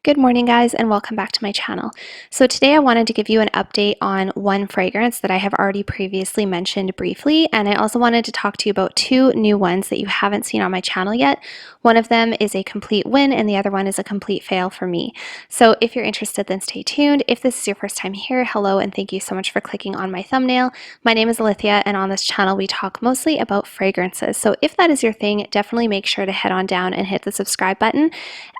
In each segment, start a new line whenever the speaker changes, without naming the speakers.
Good morning, guys, and welcome back to my channel. So today I wanted to give you an update on one fragrance that I have already previously mentioned briefly, and I also wanted to talk to you about two new ones that you haven't seen on my channel yet. One of them is a complete win and the other one is a complete fail for me. So if you're interested, then stay tuned. If this is your first time here, hello and thank you so much for clicking on my thumbnail. My name is Alithia, and on this channel we talk mostly about fragrances. So if that is your thing, definitely make sure to head on down and hit the subscribe button.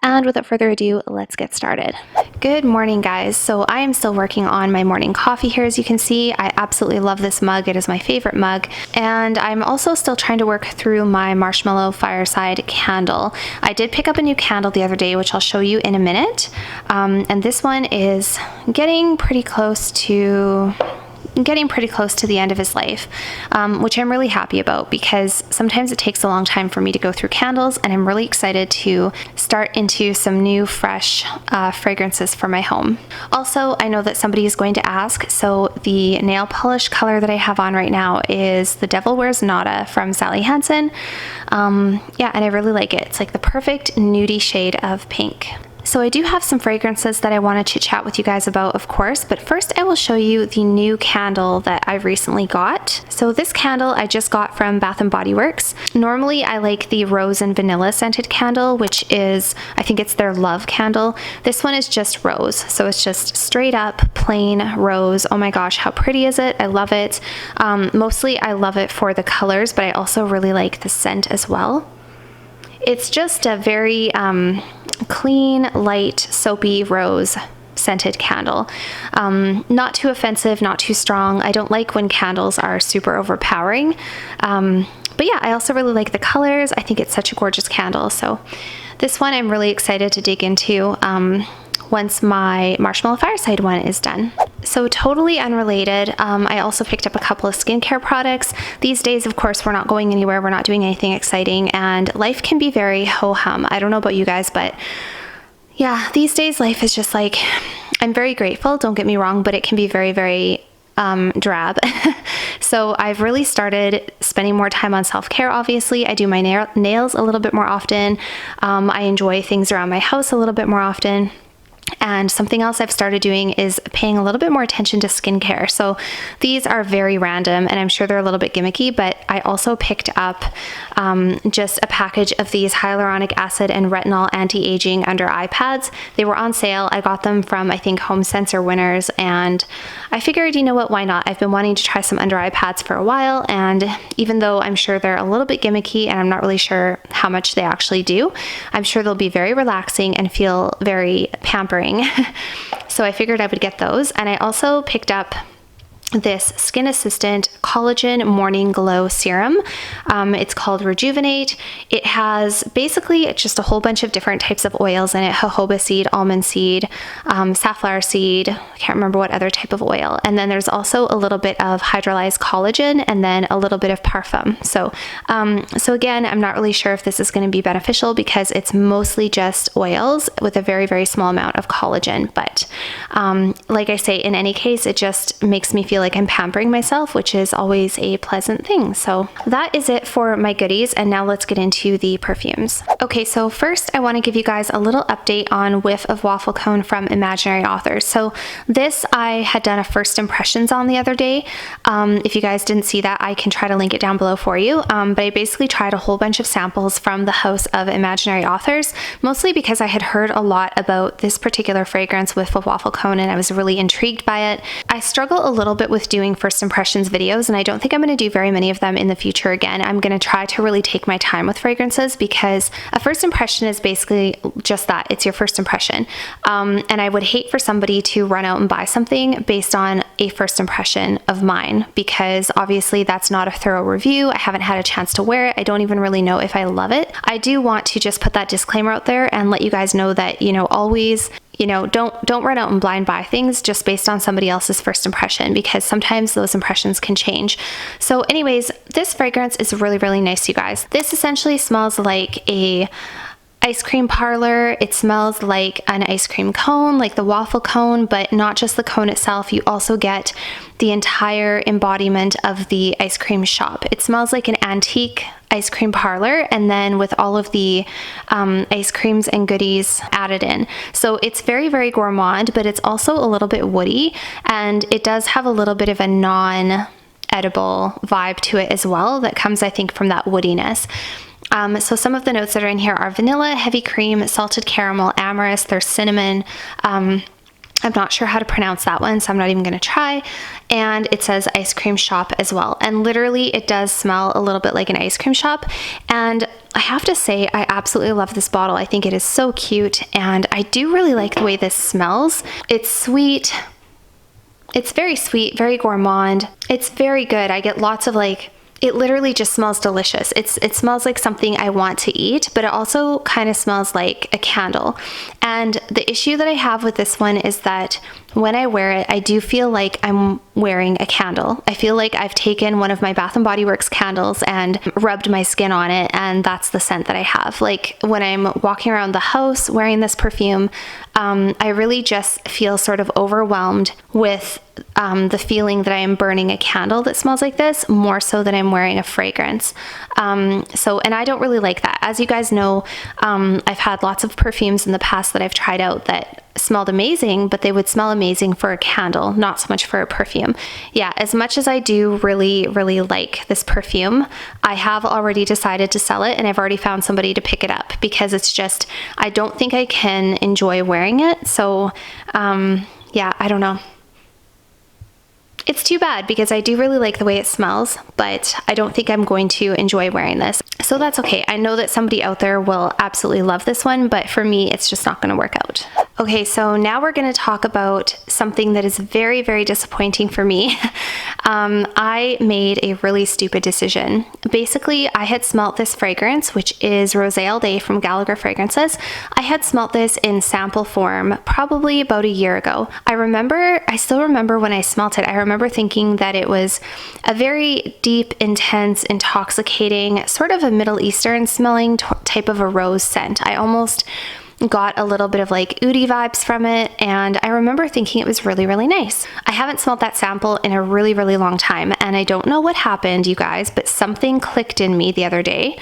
And without further ado, let's get started. Good morning, guys. So I am still working on my morning coffee here, as you can see. I absolutely love this mug. It is my favorite mug. And I'm also still trying to work through my marshmallow fireside candle. I did pick up a new candle the other day, which I'll show you in a minute. And this one is getting pretty close to the end of his life, which I'm really happy about because sometimes it takes a long time for me to go through candles, and I'm really excited to start into some new fresh fragrances for my home. Also, I know that somebody is going to ask, so the nail polish color that I have on right now is the Devil Wears Nada from Sally Hansen. Yeah, and I really like it. It's like the perfect nudie shade of pink. So I do have some fragrances that I want to chit chat with you guys about, of course, but first I will show you the new candle that I recently got. So this candle I just got from Bath & Body Works. Normally I like the rose and vanilla scented candle, which is, I think it's their love candle. This one is just rose, so it's just straight up plain rose. Oh my gosh, how pretty is it? I love it. Mostly I love it for the colors, but I also really like the scent as well. It's just a very clean, light, soapy rose scented candle. Not too offensive, not too strong. I don't like when candles are super overpowering. But yeah, I also really like the colors. I think it's such a gorgeous candle. So this one I'm really excited to dig into once my marshmallow fireside one is done. So totally unrelated, I also picked up a couple of skincare products. These days, of course, we're not going anywhere, we're not doing anything exciting, and life can be very ho-hum. I don't know about you guys, but yeah, these days life is just like, I'm very grateful, don't get me wrong, but it can be very, very drab. So I've really started spending more time on self-care. Obviously, I do my nails a little bit more often. I enjoy things around my house a little bit more often. And something else I've started doing is paying a little bit more attention to skincare. So these are very random and I'm sure they're a little bit gimmicky, but I also picked up just a package of these hyaluronic acid and retinol anti-aging under eye pads. They were on sale. I got them from, I think, Home Sensor Winners, and I figured, you know what, why not? I've been wanting to try some under eye pads for a while, and even though I'm sure they're a little bit gimmicky and I'm not really sure how much they actually do, I'm sure they'll be very relaxing and feel very pampering. So I figured I would get those. And I also picked up this Skin Assistant Collagen Morning Glow Serum. It's called Rejuvenate. It has basically just a whole bunch of different types of oils in it: jojoba seed, almond seed, safflower seed, I can't remember what other type of oil. And then there's also a little bit of hydrolyzed collagen and then a little bit of perfume. So again, I'm not really sure if this is going to be beneficial because it's mostly just oils with a very, very small amount of collagen. But like I say, in any case, it just makes me feel like I'm pampering myself, which is always a pleasant thing. So that is it for my goodies, and now let's get into the perfumes. Okay, so first I want to give you guys a little update on Whiff of Wafflecone from Imaginary Authors. So this I had done a first impressions on the other day. If you guys didn't see that, I can try to link it down below for you. But I basically tried a whole bunch of samples from the house of Imaginary Authors, mostly because I had heard a lot about this particular fragrance, Whiff of Wafflecone, and I was really intrigued by it. I struggle a little bit with doing first impressions videos, and I don't think I'm going to do very many of them in the future. Again, I'm going to try to really take my time with fragrances because a first impression is basically just that. It's your first impression. And I would hate for somebody to run out and buy something based on a first impression of mine, because obviously that's not a thorough review. I haven't had a chance to wear it. I don't even really know if I love it. I do want to just put that disclaimer out there and let you guys know that, you know, always, you know, don't run out and blind buy things just based on somebody else's first impression, because sometimes those impressions can change. So anyways, this fragrance is really, really nice, you guys. This essentially smells like a ice cream parlor. It smells like an ice cream cone, like the waffle cone, but not just the cone itself. You also get the entire embodiment of the ice cream shop. It smells like an antique ice cream parlor, and then with all of the ice creams and goodies added in. So it's very, very gourmand, but it's also a little bit woody, and it does have a little bit of a non-edible vibe to it as well that comes, I think, from that woodiness. So some of the notes that are in here are vanilla, heavy cream, salted caramel, amorous, there's cinnamon. I'm not sure how to pronounce that one, so I'm not even going to try. And it says ice cream shop as well. And literally it does smell a little bit like an ice cream shop. And I have to say, I absolutely love this bottle. I think it is so cute. And I do really like the way this smells. It's sweet. It's very sweet, very gourmand. It's very good. I get lots of it literally just smells delicious. It smells like something I want to eat, but it also kind of smells like a candle. And the issue that I have with this one is that when I wear it, I do feel like I'm wearing a candle. I feel like I've taken one of my Bath & Body Works candles and rubbed my skin on it, and that's the scent that I have. Like when I'm walking around the house wearing this perfume, I really just feel sort of overwhelmed with the feeling that I am burning a candle that smells like this, more so than I'm wearing a fragrance. And I don't really like that. As you guys know, I've had lots of perfumes in the past that I've tried out that smelled amazing, but they would smell amazing for a candle, not so much for a perfume. Yeah, as much as I do really, really like this perfume, I have already decided to sell it, and I've already found somebody to pick it up because it's just, I don't think I can enjoy wearing it. So, yeah, I don't know. It's too bad because I do really like the way it smells, but I don't think I'm going to enjoy wearing this. So that's okay. I know that somebody out there will absolutely love this one, but for me, it's just not going to work out. Okay, so now we're going to talk about something that is very, very disappointing for me. I made a really stupid decision. Basically, I had smelt this fragrance, which is Rosé All Day from Gallagher Fragrances. I had smelt this in sample form probably about a year ago. I still remember when I smelt it. I remember thinking that it was a very deep, intense, intoxicating, sort of a Middle Eastern smelling type of a rose scent. I almost got a little bit of like oudi vibes from it, and I remember thinking it was really, really nice. I haven't smelled that sample in a really, really long time, and I don't know what happened, you guys, but something clicked in me the other day,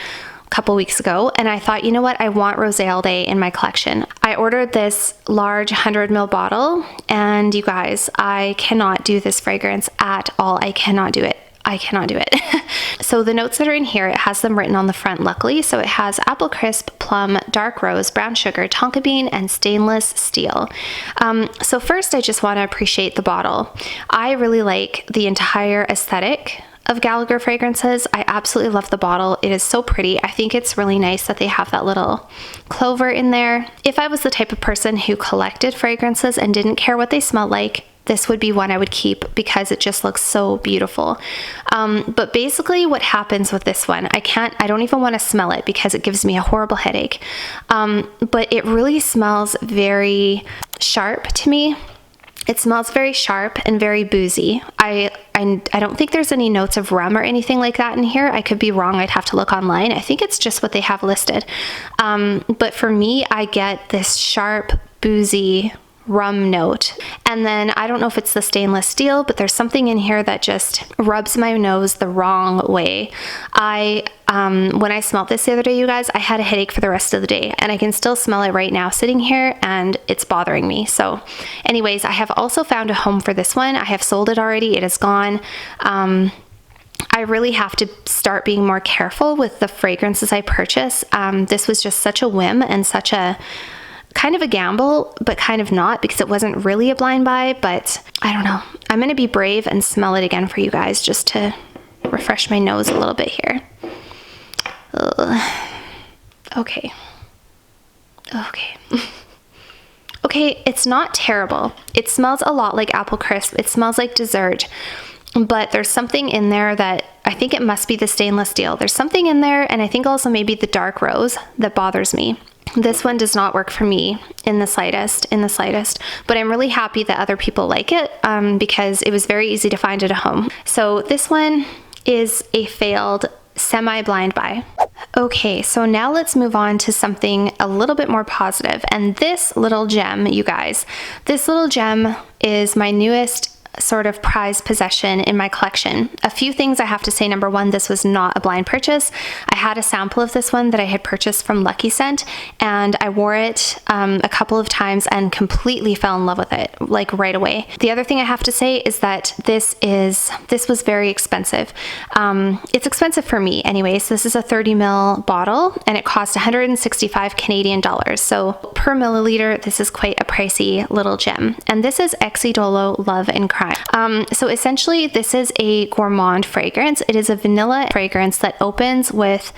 a couple weeks ago, and I thought, you know what, I want Rosé All Day in my collection. I ordered this large 100 ml bottle, and you guys, I cannot do this fragrance at all. I cannot do it. I cannot do it. So the notes that are in here, it has them written on the front, luckily. So it has apple crisp, plum, dark rose, brown sugar, tonka bean, and stainless steel. So first, I just want to appreciate the bottle. I really like the entire aesthetic of Gallagher Fragrances. I absolutely love the bottle. It is so pretty. I think it's really nice that they have that little clover in there. If I was the type of person who collected fragrances and didn't care what they smelled like, this would be one I would keep because it just looks so beautiful. But basically what happens with this one, I don't even want to smell it because it gives me a horrible headache. But it really smells very sharp to me. It smells very sharp and very boozy. I don't think there's any notes of rum or anything like that in here. I could be wrong. I'd have to look online. I think it's just what they have listed. But for me, I get this sharp, boozy rum note. And then I don't know if it's the stainless steel, but there's something in here that just rubs my nose the wrong way. When I smelled this the other day, you guys, I had a headache for the rest of the day, and I can still smell it right now sitting here, and it's bothering me. So anyways, I have also found a home for this one. I have sold it already. It is gone. I really have to start being more careful with the fragrances I purchase. This was just such a whim and such a kind of a gamble, but kind of not, because it wasn't really a blind buy. But I don't know. I'm going to be brave and smell it again for you guys just to refresh my nose a little bit here. Okay. Okay, it's not terrible. It smells a lot like apple crisp. It smells like dessert. But there's something in there that I think it must be the stainless steel. There's something in there, and I think also maybe the dark rose that bothers me. This one does not work for me in the slightest, but I'm really happy that other people like it because it was very easy to find at a home. So this one is a failed semi-blind buy. Okay, so now let's move on to something a little bit more positive. And this little gem, you guys, this little gem is my newest sort of prized possession in my collection. A few things I have to say. Number one, this was not a blind purchase. I had a sample of this one that I had purchased from Lucky Scent, and I wore it a couple of times and completely fell in love with it, like right away. The other thing I have to say is that this was very expensive. It's expensive for me anyways. This is a 30 ml bottle and it cost 165 Canadian dollars. So per milliliter, this is quite a pricey little gem. And this is Idolo Love and Crime. So essentially this is a gourmand fragrance. It is a vanilla fragrance that opens with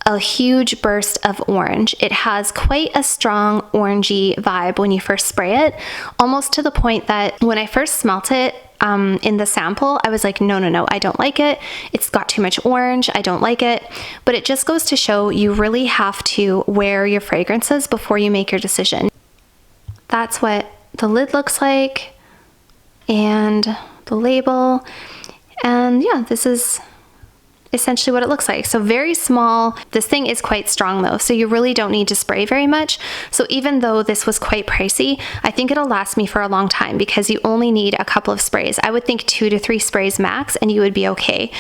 a huge burst of orange. It has quite a strong orangey vibe when you first spray it, almost to the point that when I first smelt it in the sample, I was like, no, I don't like it. It's got too much orange. I don't like it. But it just goes to show you really have to wear your fragrances before you make your decision. That's what the lid looks like, and the label, and yeah, this is essentially what it looks like. So very small. This thing is quite strong though, so you really don't need to spray very much. So even though this was quite pricey, I think it'll last me for a long time because you only need a couple of sprays. I would think 2 to 3 sprays max and you would be okay.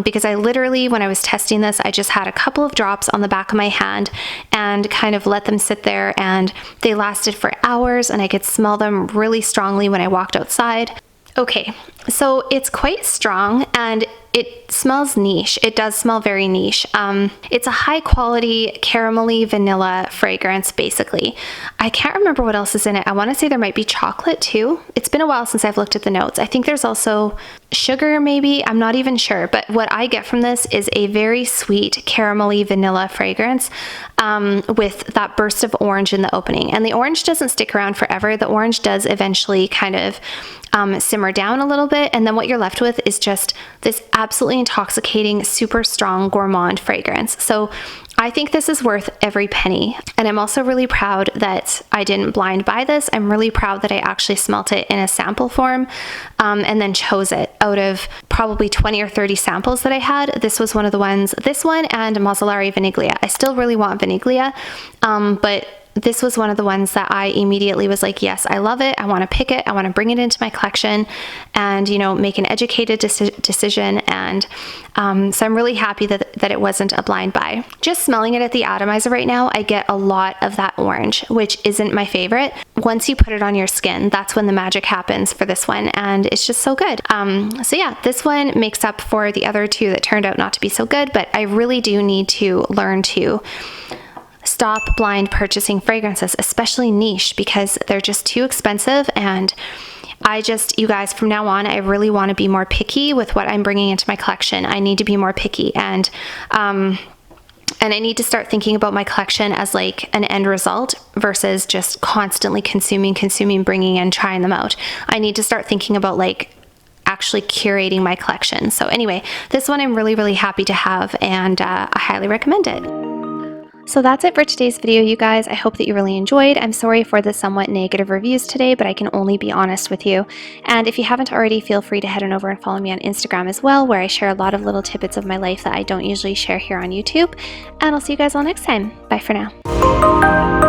Because I literally, when I was testing this, I just had a couple of drops on the back of my hand and kind of let them sit there, and they lasted for hours and I could smell them really strongly when I walked outside. Okay, so it's quite strong and it smells niche. It does smell very niche. It's a high quality caramelly vanilla fragrance, basically. I can't remember what else is in it. I want to say there might be chocolate too. It's been a while since I've looked at the notes. I think there's also sugar maybe. I'm not even sure. But what I get from this is a very sweet caramelly vanilla fragrance with that burst of orange in the opening. And the orange doesn't stick around forever. The orange does eventually kind of simmer down a little bit, and then what you're left with is just this absolutely intoxicating, super strong gourmand fragrance. So I think this is worth every penny, and I'm also really proud that I didn't blind buy this. I'm really proud that I actually smelt it in a sample form and then chose it out of probably 20 or 30 samples that I had. This was one of the ones, this one and Mozzolari Vaniglia. I still really want Vaniglia, but this was one of the ones that I immediately was like, yes, I love it. I want to pick it. I want to bring it into my collection and, you know, make an educated decision. And so I'm really happy that it wasn't a blind buy. Just smelling it at the atomizer right now, I get a lot of that orange, which isn't my favorite. Once you put it on your skin, that's when the magic happens for this one. And it's just so good. So yeah, this one makes up for the other two that turned out not to be so good, but I really do need to learn to stop blind purchasing fragrances, especially niche, because they're just too expensive. And you guys, from now on, I really want to be more picky with what I'm bringing into my collection. I need to be more picky, and I need to start thinking about my collection as like an end result versus just constantly consuming, bringing in, trying them out. I need to start thinking about like actually curating my collection. So anyway, this one I'm really, really happy to have, and I highly recommend it. So that's it for today's video, you guys. I hope that you really enjoyed. I'm sorry for the somewhat negative reviews today, but I can only be honest with you. And if you haven't already, feel free to head on over and follow me on Instagram as well, where I share a lot of little tidbits of my life that I don't usually share here on YouTube. And I'll see you guys all next time. Bye for now.